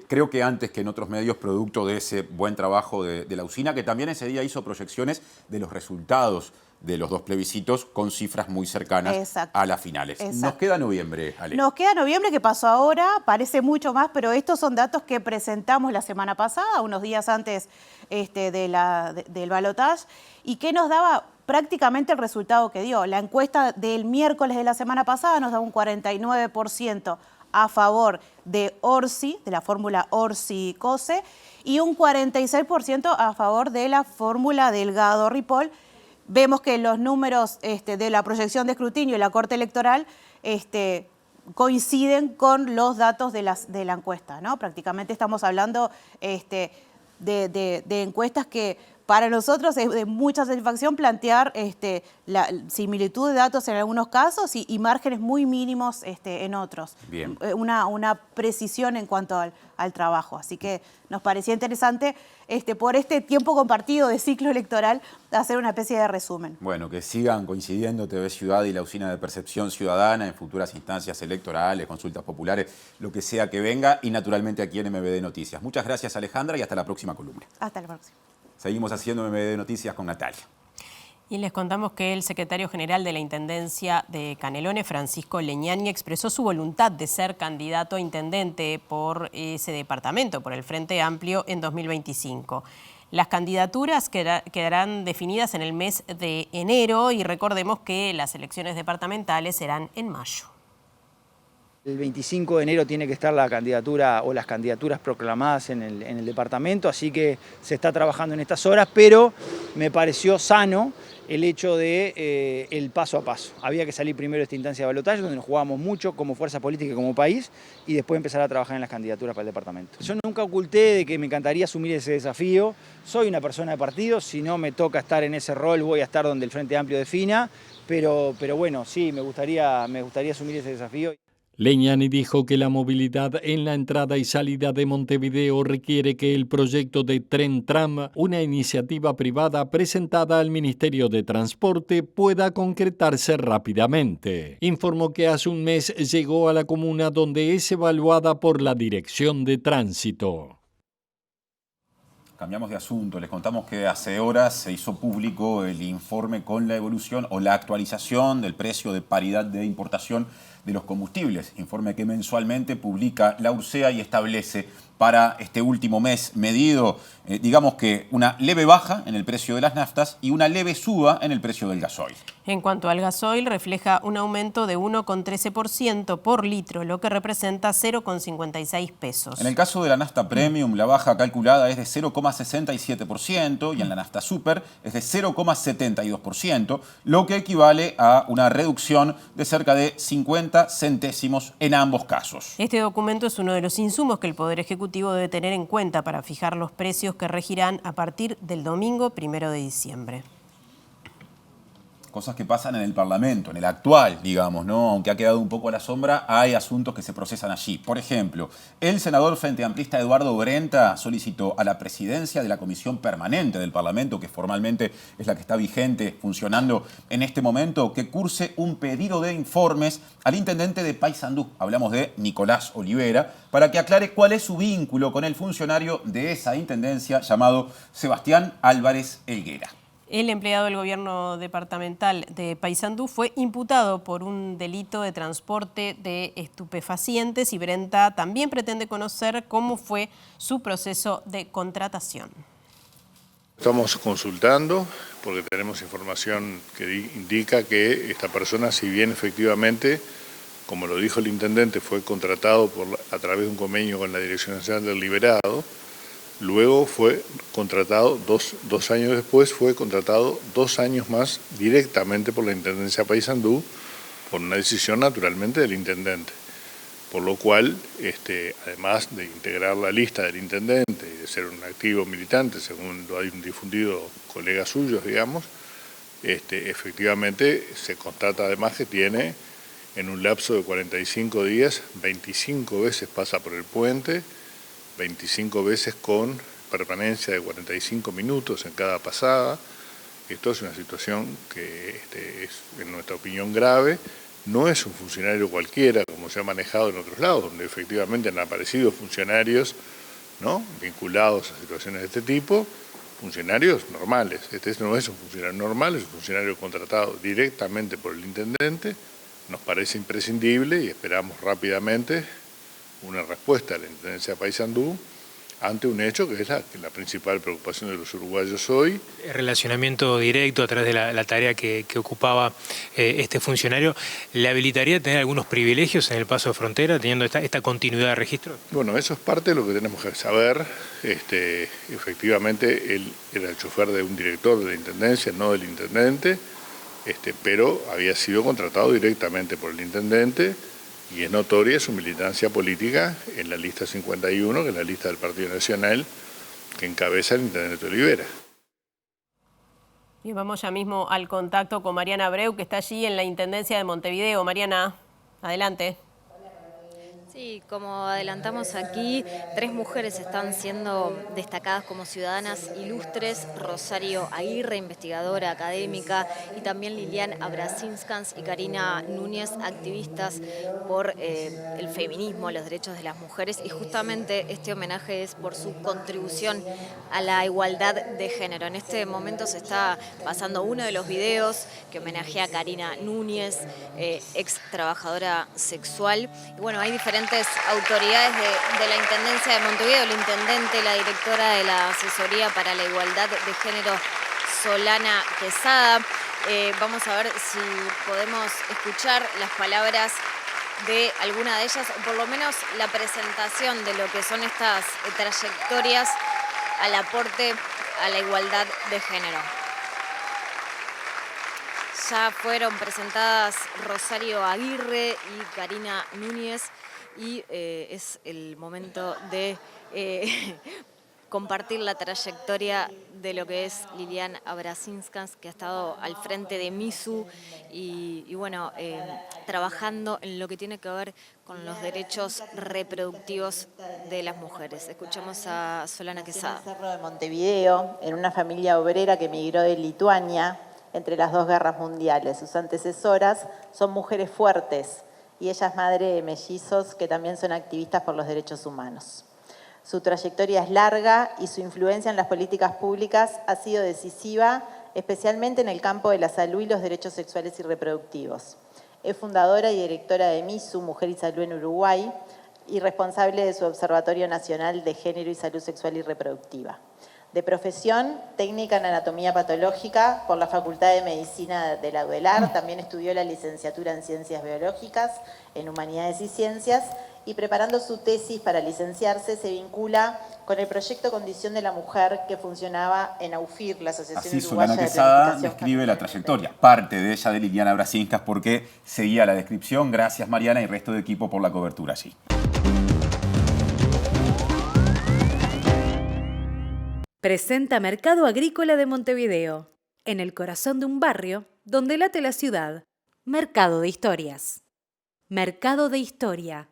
Creo que antes que en otros medios, producto de ese buen trabajo de la usina, que también ese día hizo proyecciones de los resultados de los dos plebiscitos con cifras muy cercanas a las finales. Exacto. Nos queda noviembre, Ale. Nos queda noviembre, que pasó ahora, parece mucho más, pero estos son datos que presentamos la semana pasada, unos días antes del balotaje, y que nos daba prácticamente el resultado que dio. La encuesta del miércoles de la semana pasada nos daba un 49% a favor de Orsi, de la fórmula Orsi-COSE, y un 46% a favor de la fórmula Delgado-Ripoll. Vemos que los números de la proyección de escrutinio y la Corte Electoral coinciden con los datos de la encuesta, ¿no? Prácticamente estamos hablando de encuestas que para nosotros es de mucha satisfacción plantear la similitud de datos en algunos casos y márgenes muy mínimos en otros. Bien. Una precisión en cuanto al trabajo. Así que nos parecía interesante por este tiempo compartido de ciclo electoral hacer una especie de resumen. Bueno, que sigan coincidiendo TV Ciudad y la Usina de Percepción Ciudadana en futuras instancias electorales, consultas populares, lo que sea que venga, y naturalmente aquí en MBD Noticias. Muchas gracias, Alejandra, y hasta la próxima columna. Hasta la próxima. Seguimos haciendo MBD Noticias con Natalia. Y les contamos que el secretario general de la Intendencia de Canelones, Francisco Leñani, expresó su voluntad de ser candidato a intendente por ese departamento, por el Frente Amplio, en 2025. Las candidaturas quedarán definidas en el mes de enero y recordemos que las elecciones departamentales serán en mayo. El 25 de enero tiene que estar la candidatura o las candidaturas proclamadas en el departamento, así que se está trabajando en estas horas, pero me pareció sano el hecho de el paso a paso. Había que salir primero de esta instancia de balotaje, donde nos jugábamos mucho como fuerza política y como país, y después empezar a trabajar en las candidaturas para el departamento. Yo nunca oculté de que me encantaría asumir ese desafío. Soy una persona de partido, si no me toca estar en ese rol, voy a estar donde el Frente Amplio defina, pero bueno, sí, me gustaría asumir ese desafío. Leñani dijo que la movilidad en la entrada y salida de Montevideo requiere que el proyecto de Tren Tram, una iniciativa privada presentada al Ministerio de Transporte, pueda concretarse rápidamente. Informó que hace un mes llegó a la comuna donde es evaluada por la Dirección de Tránsito. Cambiamos de asunto. Les contamos que hace horas se hizo público el informe con la evolución o la actualización del precio de paridad de importación de los combustibles. Informe que mensualmente publica la URSEA y establece para este último mes medido, digamos que una leve baja en el precio de las naftas y una leve suba en el precio del gasoil. En cuanto al gasoil, refleja un aumento de 1,13% por litro, lo que representa 0,56 pesos. En el caso de la nafta premium, la baja calculada es de 0,67% y en la nafta super es de 0,72%, lo que equivale a una reducción de cerca de 50 centésimos en ambos casos. Este documento es uno de los insumos que el Poder Ejecutivo debe tener en cuenta para fijar los precios que regirán a partir del domingo 1 de diciembre. Cosas que pasan en el Parlamento, en el actual, digamos, ¿no? Aunque ha quedado un poco a la sombra, hay asuntos que se procesan allí. Por ejemplo, el senador frente amplista Eduardo Brenta solicitó a la presidencia de la Comisión Permanente del Parlamento, que formalmente es la que está vigente, funcionando en este momento, que curse un pedido de informes al intendente de Paysandú, hablamos de Nicolás Olivera, para que aclare cuál es su vínculo con el funcionario de esa intendencia llamado Sebastián Álvarez Helguera. El empleado del gobierno departamental de Paysandú fue imputado por un delito de transporte de estupefacientes y Brenta también pretende conocer cómo fue su proceso de contratación. Estamos consultando porque tenemos información que indica que esta persona, si bien efectivamente, como lo dijo el intendente, fue contratado a través de un convenio con la Dirección Nacional del Liberado, luego fue contratado, dos años después, fue contratado 2 años más directamente por la Intendencia de Paysandú, por una decisión naturalmente del intendente. Por lo cual, además de integrar la lista del intendente y de ser un activo militante, según lo hay difundido colegas suyos, digamos, efectivamente se constata además que tiene, en un lapso de 45 días, 25 veces pasa por el puente, 25 veces con permanencia de 45 minutos en cada pasada. Esto es una situación que es, en nuestra opinión, grave. No es un funcionario cualquiera, como se ha manejado en otros lados, donde efectivamente han aparecido funcionarios, ¿no?, vinculados a situaciones de este tipo, funcionarios normales. Este no es un funcionario normal, es un funcionario contratado directamente por el intendente. Nos parece imprescindible y esperamos rápidamente una respuesta de la Intendencia de Paysandú ante un hecho que es la principal preocupación de los uruguayos hoy. El relacionamiento directo a través de la tarea que ocupaba este funcionario, ¿le habilitaría a tener algunos privilegios en el paso de frontera, teniendo esta continuidad de registro? Bueno, eso es parte de lo que tenemos que saber. Efectivamente, él era el chofer de un director de la Intendencia, no del intendente, pero había sido contratado directamente por el intendente, y es notoria su militancia política en la lista 51, que es la lista del Partido Nacional que encabeza el intendente Olivera. Y vamos ya mismo al contacto con Mariana Abreu, que está allí en la Intendencia de Montevideo. Mariana, adelante. Sí, como adelantamos aquí, 3 mujeres están siendo destacadas como ciudadanas ilustres: Rosario Aguirre, investigadora académica, y también Lilian Abrasinskans y Karina Núñez, activistas por el feminismo, los derechos de las mujeres, y justamente este homenaje es por su contribución a la igualdad de género. En este momento se está pasando uno de los videos que homenajea a Karina Núñez, ex trabajadora sexual, y bueno, hay diferentes autoridades de la Intendencia de Montevideo, el intendente, la directora de la Asesoría para la Igualdad de Género, Solana Quesada. Vamos a ver si podemos escuchar las palabras de alguna de ellas, o por lo menos la presentación de lo que son estas trayectorias al aporte a la igualdad de género. Ya fueron presentadas Rosario Aguirre y Karina Núñez, y es el momento de compartir la trayectoria de lo que es Lilian Abrasinskans, que ha estado al frente de MISU y bueno, trabajando en lo que tiene que ver con los derechos reproductivos de las mujeres. Escuchamos a Solana Quesada. En el Cerro de Montevideo, en una familia obrera que emigró de Lituania entre las 2 guerras mundiales. Sus antecesoras son mujeres fuertes, y ella es madre de mellizos que también son activistas por los derechos humanos. Su trayectoria es larga y su influencia en las políticas públicas ha sido decisiva, especialmente en el campo de la salud y los derechos sexuales y reproductivos. Es fundadora y directora de MISU, Mujer y Salud en Uruguay, y responsable de su Observatorio Nacional de Género y Salud Sexual y Reproductiva. De profesión, técnica en anatomía patológica por la Facultad de Medicina de la UDELAR, también estudió la licenciatura en Ciencias Biológicas, en Humanidades y Ciencias, y preparando su tesis para licenciarse se vincula con el proyecto Condición de la Mujer que funcionaba en AUFIR, la Asociación Así Uruguaya Solana de Quesada Planificación describe la trayectoria, parte de ella de Liliana Abrasinskans, porque seguía la descripción. Gracias Mariana y resto de equipo por la cobertura allí. Presenta Mercado Agrícola de Montevideo, en el corazón de un barrio donde late la ciudad. Mercado de Historias. Mercado de Historia.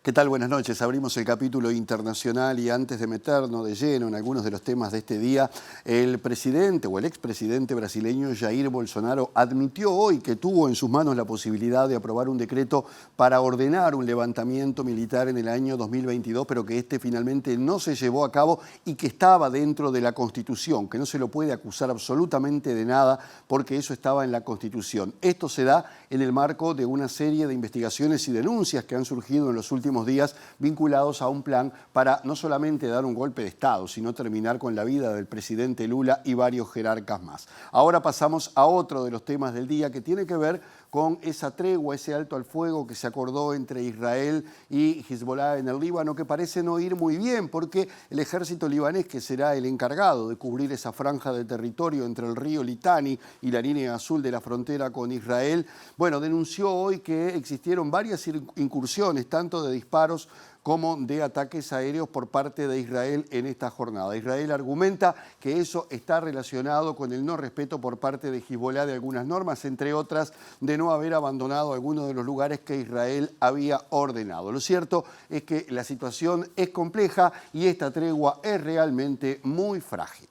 ¿Qué tal? Buenas noches. Abrimos el capítulo internacional y antes de meternos de lleno en algunos de los temas de este día, el presidente o el expresidente brasileño Jair Bolsonaro admitió hoy que tuvo en sus manos la posibilidad de aprobar un decreto para ordenar un levantamiento militar en el año 2022, pero que este finalmente no se llevó a cabo y que estaba dentro de la Constitución, que no se lo puede acusar absolutamente de nada porque eso estaba en la Constitución. Esto se da en el marco de una serie de investigaciones y denuncias que han surgido en los últimos días vinculados a un plan para no solamente dar un golpe de Estado, sino terminar con la vida del presidente Lula y varios jerarcas más. Ahora pasamos a otro de los temas del día que tiene que ver con esa tregua, ese alto al fuego que se acordó entre Israel y Hezbollah en el Líbano, que parece no ir muy bien porque el ejército libanés, que será el encargado de cubrir esa franja de territorio entre el río Litani y la línea azul de la frontera con Israel, bueno, denunció hoy que existieron varias incursiones, tanto de disparos como de ataques aéreos por parte de Israel en esta jornada. Israel argumenta que eso está relacionado con el no respeto por parte de Hezbollah de algunas normas, entre otras de no haber abandonado algunos de los lugares que Israel había ordenado. Lo cierto es que la situación es compleja y esta tregua es realmente muy frágil.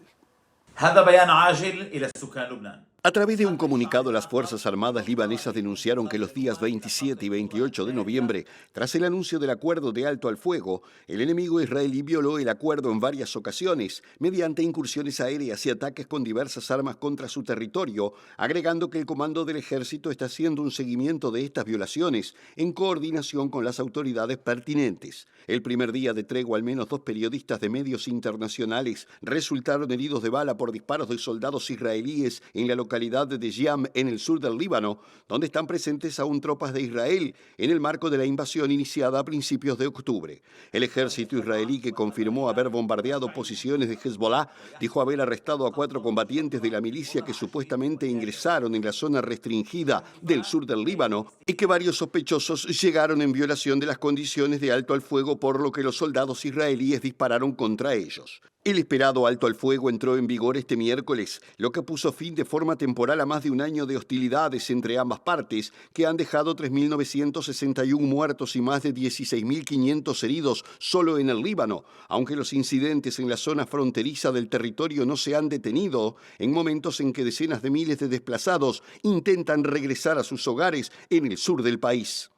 A través de un comunicado, las Fuerzas Armadas libanesas denunciaron que los días 27 y 28 de noviembre, tras el anuncio del acuerdo de alto al fuego, el enemigo israelí violó el acuerdo en varias ocasiones, mediante incursiones aéreas y ataques con diversas armas contra su territorio, agregando que el comando del ejército está haciendo un seguimiento de estas violaciones en coordinación con las autoridades pertinentes. El primer día de tregua, al menos 2 periodistas de medios internacionales resultaron heridos de bala por disparos de soldados israelíes en la localidad de Yam, en el sur del Líbano, donde están presentes aún tropas de Israel en el marco de la invasión iniciada a principios de octubre. El ejército israelí, que confirmó haber bombardeado posiciones de Hezbollah, dijo haber arrestado a 4 combatientes de la milicia que supuestamente ingresaron en la zona restringida del sur del Líbano y que varios sospechosos llegaron en violación de las condiciones de alto al fuego, por lo que los soldados israelíes dispararon contra ellos. El esperado alto al fuego entró en vigor este miércoles, lo que puso fin de forma temporal a más de un año de hostilidades entre ambas partes, que han dejado 3.961 muertos y más de 16.500 heridos solo en el Líbano, aunque los incidentes en la zona fronteriza del territorio no se han detenido, en momentos en que decenas de miles de desplazados intentan regresar a sus hogares en el sur del país.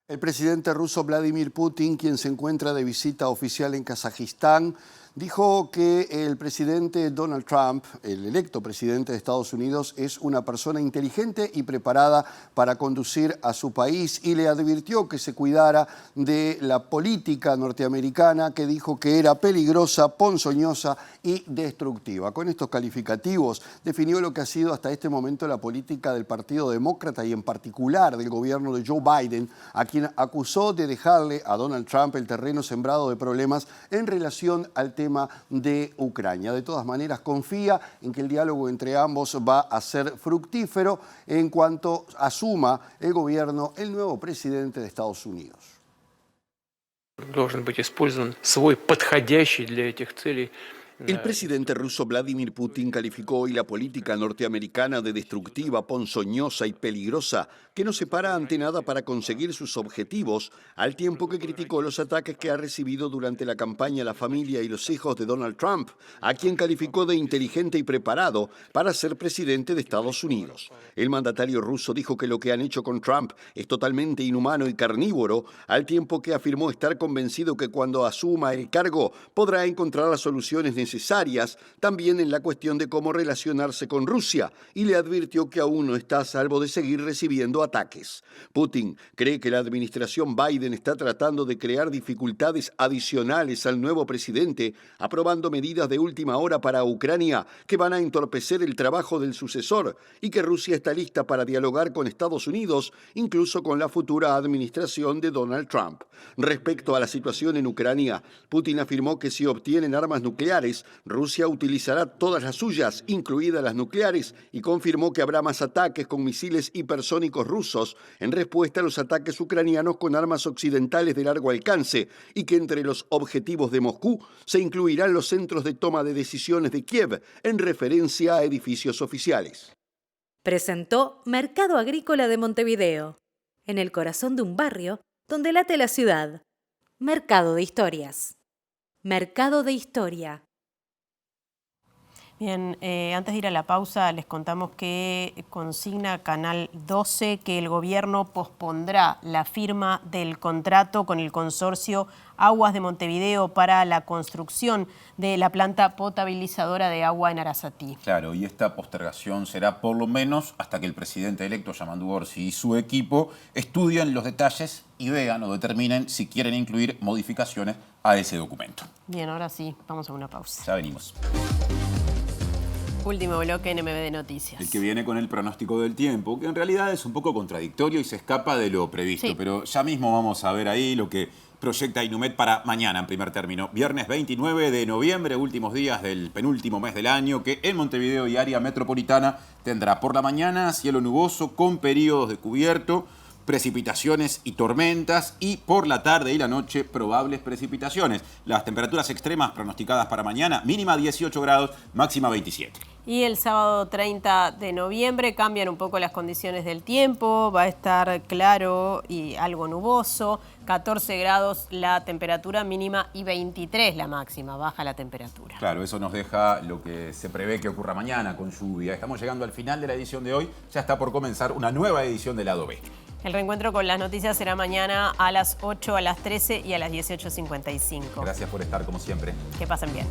El presidente ruso Vladimir Putin, quien se encuentra de visita oficial en Kazajistán, dijo que el presidente Donald Trump, el electo presidente de Estados Unidos, es una persona inteligente y preparada para conducir a su país y le advirtió que se cuidara de la política norteamericana, que dijo que era peligrosa, ponzoñosa y destructiva. Con estos calificativos definió lo que ha sido hasta este momento la política del Partido Demócrata y en particular del gobierno de Joe Biden, a quien acusó de dejarle a Donald Trump el terreno sembrado de problemas en relación al tema de Ucrania. De todas maneras, confía en que el diálogo entre ambos va a ser fructífero en cuanto asuma el gobierno el nuevo presidente de Estados Unidos. Должен быть использован свой подходящий для этих целей. El presidente ruso Vladimir Putin calificó hoy la política norteamericana de destructiva, ponzoñosa y peligrosa, que no se para ante nada para conseguir sus objetivos, al tiempo que criticó los ataques que ha recibido durante la campaña la familia y los hijos de Donald Trump, a quien calificó de inteligente y preparado para ser presidente de Estados Unidos. El mandatario ruso dijo que lo que han hecho con Trump es totalmente inhumano y carnívoro, al tiempo que afirmó estar convencido que cuando asuma el cargo podrá encontrar las soluciones necesarias también en la cuestión de cómo relacionarse con Rusia, y le advirtió que aún no está a salvo de seguir recibiendo ataques. Putin cree que la administración Biden está tratando de crear dificultades adicionales al nuevo presidente, aprobando medidas de última hora para Ucrania que van a entorpecer el trabajo del sucesor, y que Rusia está lista para dialogar con Estados Unidos, incluso con la futura administración de Donald Trump. Respecto a la situación en Ucrania, Putin afirmó que si obtienen armas nucleares, Rusia utilizará todas las suyas, incluidas las nucleares, y confirmó que habrá más ataques con misiles hipersónicos rusos en respuesta a los ataques ucranianos con armas occidentales de largo alcance, y que entre los objetivos de Moscú se incluirán los centros de toma de decisiones de Kiev, en referencia a edificios oficiales. Presentó Mercado Agrícola de Montevideo, en el corazón de un barrio donde late la ciudad. Mercado de Historias. Mercado de Historia. Bien, antes de ir a la pausa les contamos que consigna Canal 12 que el gobierno pospondrá la firma del contrato con el consorcio Aguas de Montevideo para la construcción de la planta potabilizadora de agua en Arasatí. Claro, y esta postergación será por lo menos hasta que el presidente electo, Yamandu Orsi, y su equipo estudien los detalles y vean o determinen si quieren incluir modificaciones a ese documento. Bien, ahora sí, vamos a una pausa. Ya venimos. Último bloque en MBD Noticias. El que viene con el pronóstico del tiempo, que en realidad es un poco contradictorio y se escapa de lo previsto. Sí. Pero ya mismo vamos a ver ahí lo que proyecta Inumet para mañana en primer término. Viernes 29 de noviembre, últimos días del penúltimo mes del año, que en Montevideo y área metropolitana tendrá por la mañana cielo nuboso con periodos de cubierto, precipitaciones y tormentas, y por la tarde y la noche probables precipitaciones. Las temperaturas extremas pronosticadas para mañana, mínima 18 grados, máxima 27. Y el sábado 30 de noviembre cambian un poco las condiciones del tiempo, va a estar claro y algo nuboso, 14 grados la temperatura mínima y 23 la máxima, baja la temperatura. Claro, eso nos deja lo que se prevé que ocurra mañana con lluvia. Estamos llegando al final de la edición de hoy, ya está por comenzar una nueva edición de Lado B. El reencuentro con las noticias será mañana a las 8, a las 13 y a las 18:55. Gracias por estar como siempre. Que pasen bien.